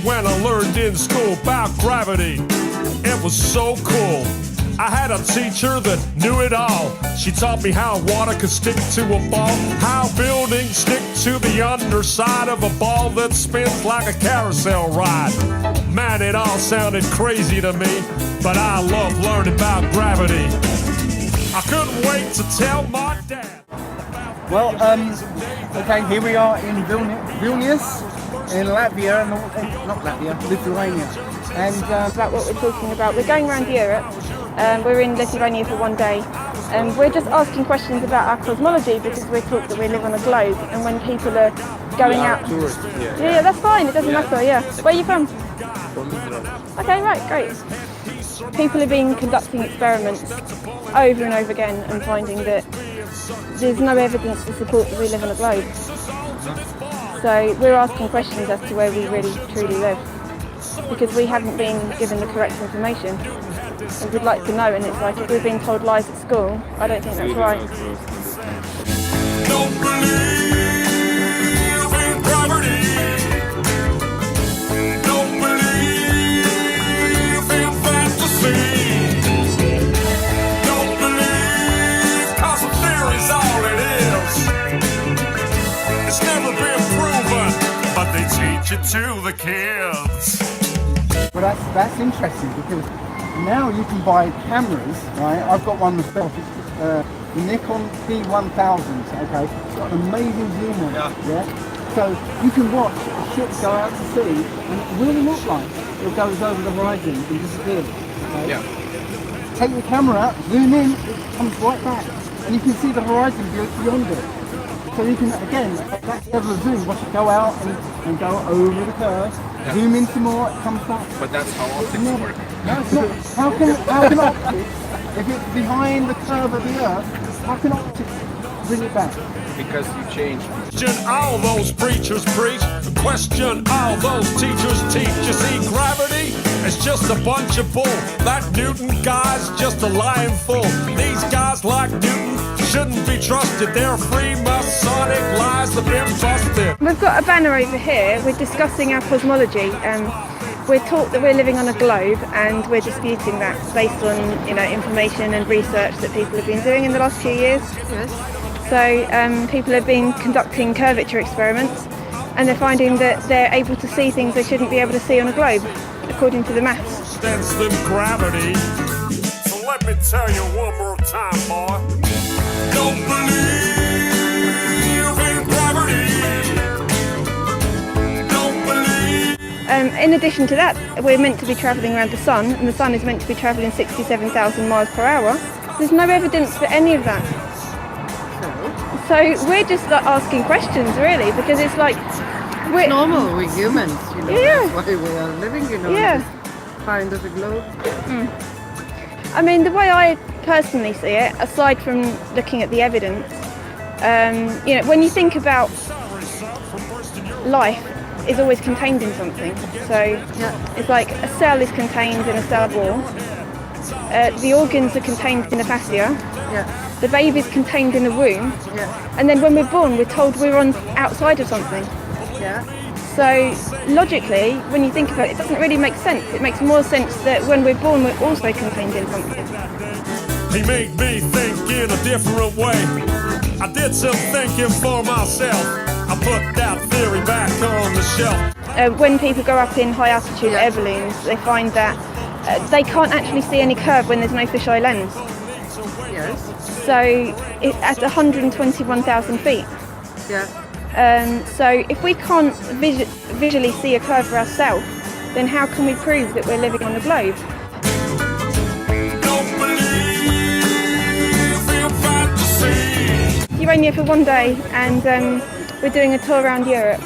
When I learned in school about gravity, it was so cool. I had a teacher that knew it all. She taught me how water could stick to a ball, how buildings stick to the underside of a ball that spins like a carousel ride. Man, it all sounded crazy to me, but I love learning about gravity. I couldn't wait to tell my dad. Well, okay, here we are in Vilnius. In Latvia, not Latvia, Lithuania. And about what we're talking about. We're going around Europe. We're in Lithuania for one day. We're just asking questions about our cosmology because we're taught that we live on a globe. And when people are going out... Tourists, yeah, that's fine. It doesn't matter, yeah. Where are you from? From Israel. Okay, right, great. People have been conducting experiments over and over again and finding that there's no evidence to support that we live on a globe. So we're asking questions as to where we really truly live because we haven't been given the correct information and we'd like to know, and it's like if we've been told lies at school, I don't think that's right. Don't believe in gravity. Don't believe in fantasy. Don't believe 'cause the theory's all it is. It's never been but they teach it to the kids. Well, that's interesting because now you can buy cameras, right? I've got one myself. It's the Nikon D1000. Okay, it's got an amazing zoom on it. Yeah. So you can watch a ship go out to sea, and it will look like it goes over the horizon and disappears. Okay? Yeah. Take the camera out, zoom in, it comes right back, and you can see the horizon beyond it. So you can, again, at that level of zoom, watch it go out and go over the curve, zoom in some more, it comes back. But that's how optics work. No, it's not. How can optics, if it's behind the curve of the Earth, how can optics bring it back? Because you change. Question all those preachers preach, question all those teachers teach. You see, gravity is just a bunch of bull. That Newton guy's just a lying fool. These guys like Newton shouldn't be trusted. They're free Masonic lies that been busted. We've got a banner over here. We're discussing our cosmology. We're taught that we're living on a globe, and we're disputing that based on information and research that people have been doing in the last few years. Yes. So people have been conducting curvature experiments, and they're finding that they're able to see things they shouldn't be able to see on a globe, according to the maths. Stands than gravity. So let me tell you one more time, boy. Don't believe in gravity. Don't believe. In addition to that, we're meant to be travelling around the sun, and the sun is meant to be travelling 67,000 miles per hour. There's no evidence for any of that. So we're just asking questions, really, because it's like It's normal, we're humans, Yeah. That's why we are living, Yeah. this kind of a globe. I mean, the way I personally see it, aside from looking at the evidence, when you think about life is always contained in something. So it's like a cell is contained in a cell wall. The organs are contained in a fascia. Yeah. The baby's contained in the womb. Yeah. And then when we're born, we're told we're on outside of something. Yeah. So logically, when you think about it, it doesn't really make sense. It makes more sense that when we're born, we're also contained in something. He made me think in a different way. I did some thinking for myself. I put that theory back on the shelf. When people go up in high altitude air balloons, they find that they can't actually see any curve when there's no fisheye lens. Yes. So at 121,000 feet. Yeah. So if we can't visually see a curve for ourselves, then how can we prove that we're living on a globe? Don't believe in fantasy. You're only here for one day, and we're doing a tour around Europe.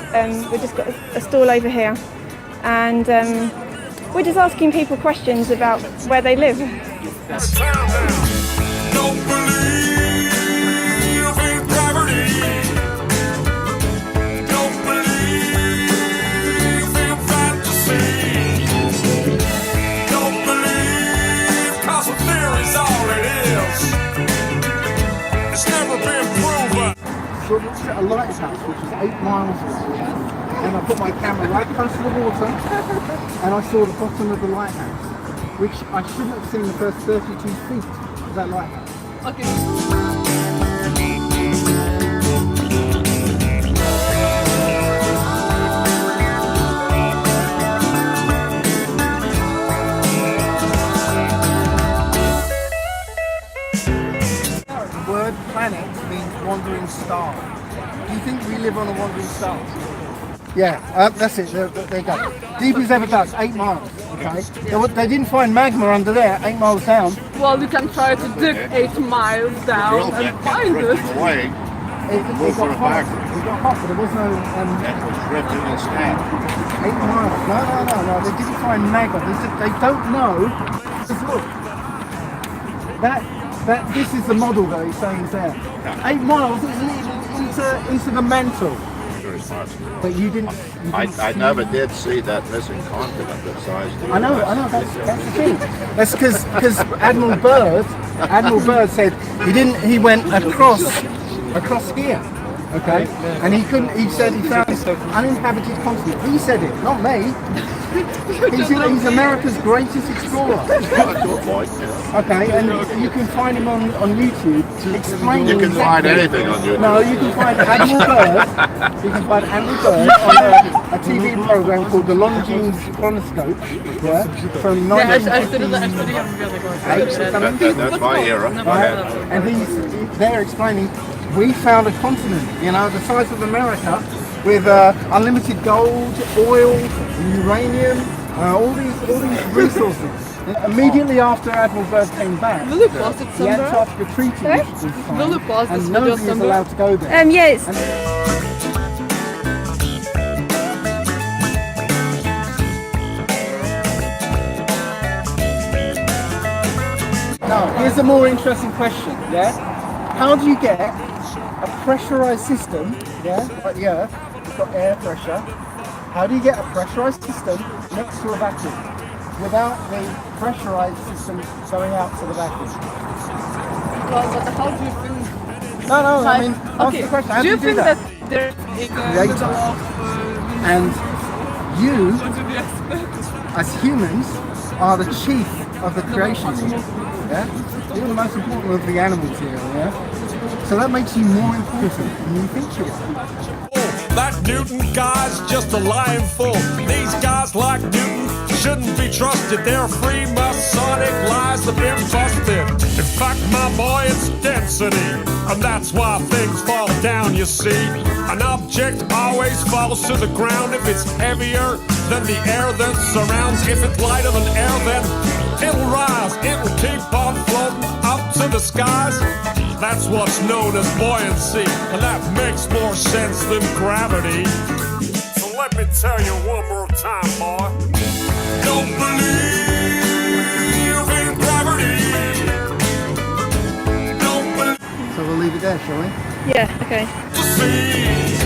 We've just got a stall over here, and we're just asking people questions about where they live. Don't looked at a lighthouse which is 8 miles away, and I put my camera right close to the water, and I saw the bottom of the lighthouse, which I shouldn't have seen the first 32 feet of that lighthouse. The word planet means wandering star. Do you think we live on a wandering star? Yeah, that's it. There you go. Deepest ever dug, 8 miles. Okay. They didn't find magma under there, 8 miles down. Well, you can try to dig 8 miles down and find it. Away, It got hot. It got hot, but there was no. that was drifting instead. 8 miles. No. They didn't find magma. They don't know. Just look. This is the model that he's saying is there. 8 miles isn't even into the mantle. Very much. But you didn't. I see- never did see that missing continent that size. I know. That's the thing. That's because Admiral Byrd said he went across here. Okay, and he couldn't. He said he found this uninhabited continent. He said it, not me. He's America's greatest explorer. Good point, yeah. Okay, and you can find him on YouTube explaining. You can find exactly- anything on YouTube. No, you can find Admiral Byrd. You can find Admiral Byrd on a TV program called The Longines Chronoscope. Yeah, from 1988 or something. That's my era. Go Right? ahead. And they're explaining, we found a continent, the size of America, with unlimited gold, oil, uranium, all these resources. Immediately after Admiral Byrd came back, Will you post it the somewhere? Antarctica Treaty Sorry? was signed, Will you post this and video nobody is somewhere? allowed to go there. Yes. Now, here's a more interesting question, yeah? How do you get a pressurized system, like the Earth, it's got air pressure, how do you get a pressurized system next to a vacuum without the pressurized system going out to the vacuum? Well, but how do you think? No, I mean, Okay, answer the question. How do you do think that? that there's a Creator. middle of And you, what do we expect? as humans, are the chief of the creation here, yeah? You're the most important of the animals here, yeah? So that makes you more important than you think you are. That Newton guy's just a lying fool. These guys like Newton shouldn't be trusted. They're free Masonic lies have been busted. In fact, my boy, it's density, and that's why things fall down, you see. An object always falls to the ground if it's heavier than the air that surrounds. If it's lighter than air, then it'll rise. It'll keep on floating up to the skies. That's what's known as buoyancy, and that makes more sense than gravity. So let me tell you one more time, boy. Don't believe in gravity. Don't believe So we'll leave it there, shall we? Yeah. Okay. to see.